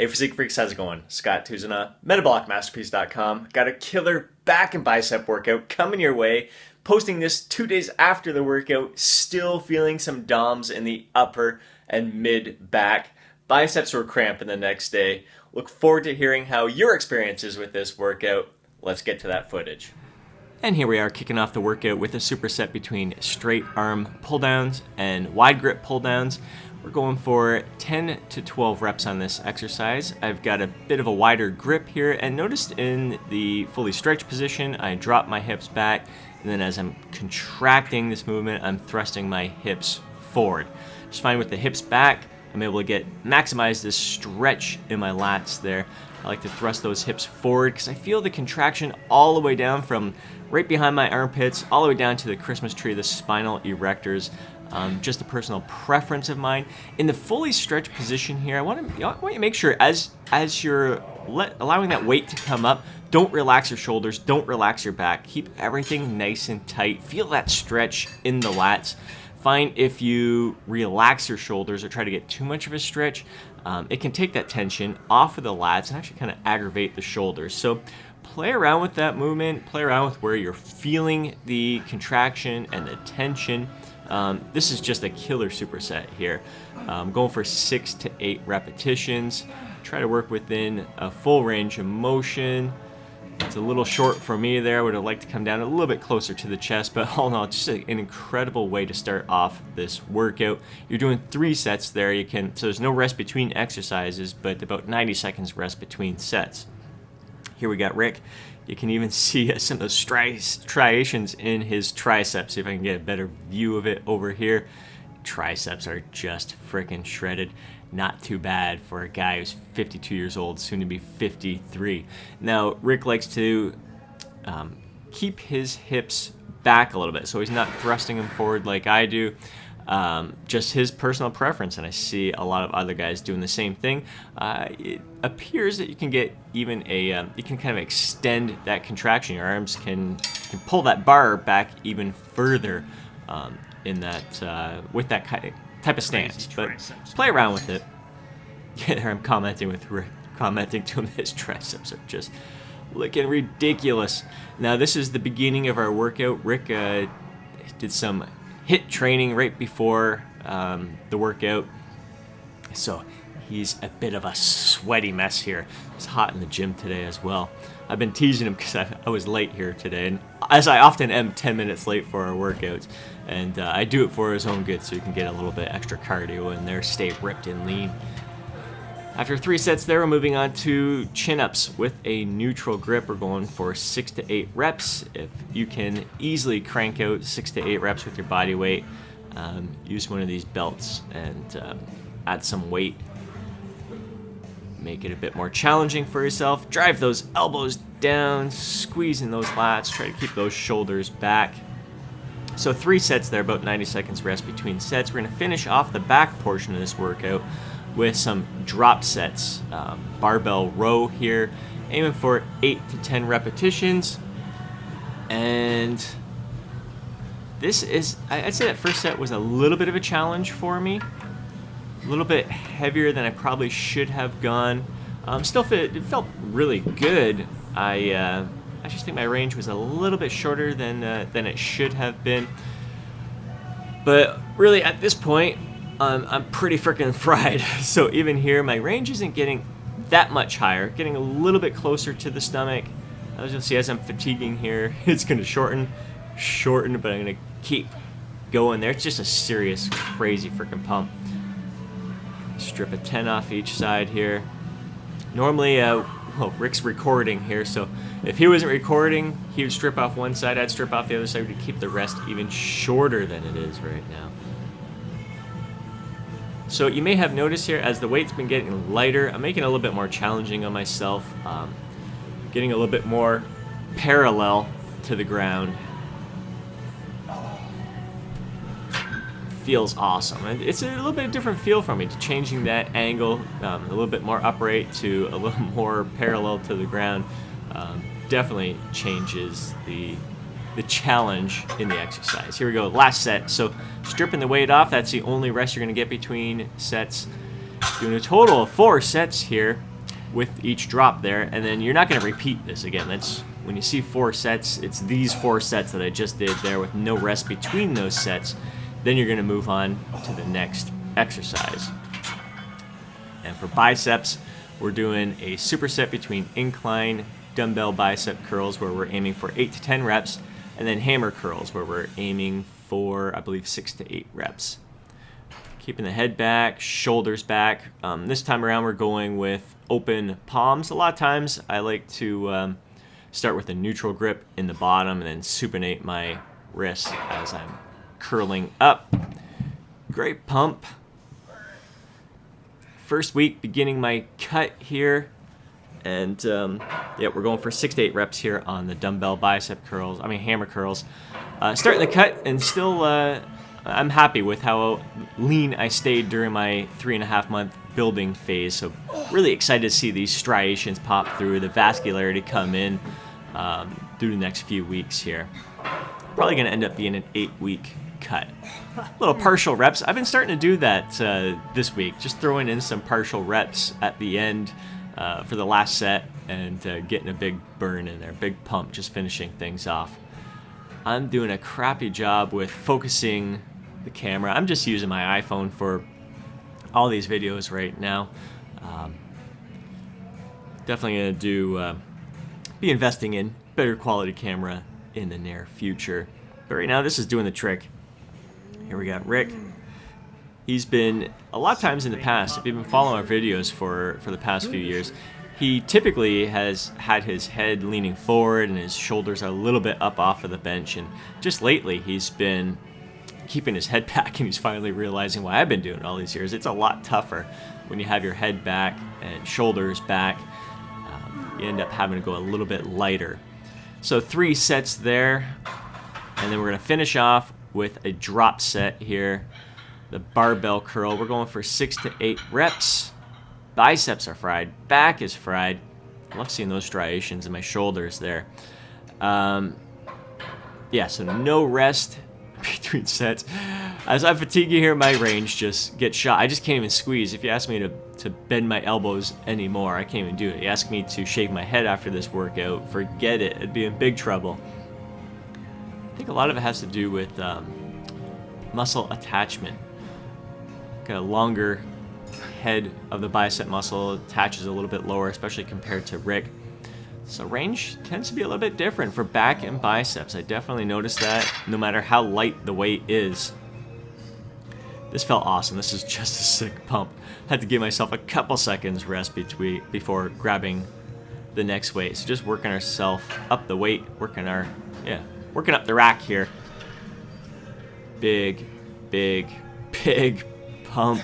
Hey Physique Freaks, how's it going? Scott Tuzana, MetabolicMasterpiece.com. Got a killer back and bicep workout coming your way. Posting this 2 days after the workout, still feeling some DOMs in the upper and mid back. Biceps were cramping the next day. Look forward to hearing how your experience is with this workout. Let's get to that footage. And here we are kicking off the workout with a superset between straight arm pull downs and wide grip pull downs. We're going for 10 to 12 reps on this exercise. I've got a bit of a wider grip here, and notice in the fully stretched position, I drop my hips back, and then as I'm contracting this movement, I'm thrusting my hips forward. Just fine with the hips back, I'm able to maximize this stretch in my lats there. I like to thrust those hips forward because I feel the contraction all the way down from right behind my armpits, all the way down to the Christmas tree, the spinal erectors. Just a personal preference of mine. In the fully stretched position here, I want you to make sure as you're allowing that weight to come up, don't relax your shoulders, don't relax your back. Keep everything nice and tight. Feel that stretch in the lats. Find if you relax your shoulders or try to get too much of a stretch, it can take that tension off of the lats and actually kind of aggravate the shoulders. So play around with that movement, play around with where you're feeling the contraction and the tension. This is just a killer superset here. Going for 6 to 8 repetitions. Try to work within a full range of motion. It's a little short for me there. I would have liked to come down a little bit closer to the chest, but all in all, just an incredible way to start off this workout. You're doing 3 sets there. So there's no rest between exercises, but about 90 seconds rest between sets. Here we got Rick. You can even see some of those striations in his triceps. See if I can get a better view of it over here. Triceps are just freaking shredded. Not too bad for a guy who's 52 years old, soon to be 53. Now, Rick likes to keep his hips back a little bit, so he's not thrusting them forward like I do. Just his personal preference, and I see a lot of other guys doing the same thing. It appears that you can get even you can kind of extend that contraction. Your arms can pull that bar back even further in that with that type of stance. But play around with it. Yeah, I'm commenting with Rick, commenting to him. His triceps are just looking ridiculous. Now this is the beginning of our workout. Rick did some HIIT training right before the workout, so he's a bit of a sweaty mess here. It's hot in the gym today as well. I've been teasing him because I was late here today, and as I often am 10 minutes late for our workouts, and I do it for his own good so he can get a little bit extra cardio in there, stay ripped and lean. After 3 sets there, we're moving on to chin-ups with a neutral grip. We're going for 6 to 8 reps. If you can easily crank out 6 to 8 reps with your body weight, use one of these belts and add some weight. Make it a bit more challenging for yourself. Drive those elbows down, squeeze in those lats, try to keep those shoulders back. So 3 sets there, about 90 seconds rest between sets. We're going to finish off the back portion of this workout with some drop sets. Barbell row here, aiming for 8 to 10 repetitions. And this is, I'd say that first set was a little bit of a challenge for me. A little bit heavier than I probably should have gone. It felt really good. I just think my range was a little bit shorter than it should have been. But really at this point, I'm pretty freaking fried. So even here, my range isn't getting that much higher, getting a little bit closer to the stomach. As you'll see, as I'm fatiguing here, it's going to shorten, but I'm going to keep going there. It's just a serious, crazy freaking pump. Strip a 10 off each side here. Normally, Rick's recording here, so if he wasn't recording, he would strip off one side, I'd strip off the other side to keep the rest even shorter than it is right now. So you may have noticed here, as the weight's been getting lighter, I'm making it a little bit more challenging on myself, getting a little bit more parallel to the ground. Feels awesome. And it's a little bit of a different feel for me, to changing that angle, a little bit more upright to a little more parallel to the ground. Definitely changes the challenge in the exercise. Here we go, last set. So stripping the weight off, that's the only rest you're going to get between sets. Doing a total of 4 sets here. with each drop there, and then you're not going to repeat this again. That's when you see 4 sets, it's these 4 sets that I just did there with no rest between those sets. Then you're going to move on to the next exercise. And for biceps, we're doing a superset between incline dumbbell bicep curls where we're aiming for 8 to 10 reps, and then hammer curls where we're aiming for, I believe, 6 to 8 reps. Keeping the head back, shoulders back. This time around we're going with open palms. A lot of times I like to start with a neutral grip in the bottom and then supinate my wrists as I'm curling up. Great pump. First week, beginning my cut here. And yeah, we're going for 6 to 8 reps here on the dumbbell hammer curls. Starting the cut, and still I'm happy with how lean I stayed during my 3.5 month building phase. So really excited to see these striations pop through, the vascularity come in through the next few weeks here. Probably going to end up being an 8-week cut. Little partial reps. I've been starting to do that this week, just throwing in some partial reps at the end for the last set and getting a big burn in there, big pump, just finishing things off. I'm doing a crappy job with focusing the camera. I'm just using my iPhone for all these videos right now. Definitely going to be investing in better quality camera in the near future. But right now, this is doing the trick. Here we got Rick. He's been, a lot of times in the past, if you've been following our videos for the past few years, he typically has had his head leaning forward and his shoulders are a little bit up off of the bench. And just lately, he's been keeping his head back, and he's finally realizing why I've been doing it all these years. It's a lot tougher when you have your head back and shoulders back. You end up having to go a little bit lighter. So 3 sets there, and then we're going to finish off with a drop set here. The barbell curl, we're going for 6 to 8 reps. Biceps are fried, back is fried. I love seeing those striations in my shoulders there. Yeah, so no rest between sets. As I fatigue you here, my range just gets shot. I just can't even squeeze. If you ask me to bend my elbows anymore, I can't even do it. You ask me to shave my head after this workout, forget it. I'd be in big trouble. I think a lot of it has to do with muscle attachment. Got a longer head of the bicep muscle, attaches a little bit lower, especially compared to Rick. So range tends to be a little bit different for back and biceps. I definitely noticed that no matter how light the weight is. This felt awesome. This is just a sick pump. Had to give myself a couple seconds rest before grabbing the next weight. So just working ourselves up the weight, working up the rack here. Big, big, big pump.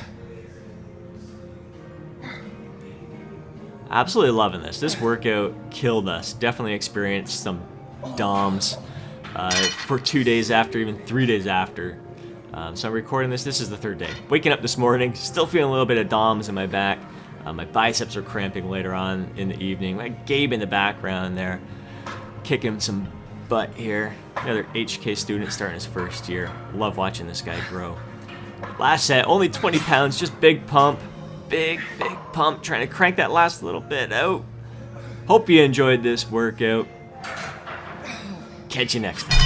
Absolutely loving this. This workout killed us. Definitely experienced some DOMs for 2 days after, even 3 days after. So I'm recording this. This is the 3rd day. Waking up this morning, still feeling a little bit of DOMs in my back. My biceps are cramping later on in the evening. Like Gabe in the background there, kicking some butt here. Another HK student starting his first year. Love watching this guy grow. Last set, only 20 pounds, just big pump. Big, big pump, trying to crank that last little bit out. Hope you enjoyed this workout. Catch you next time.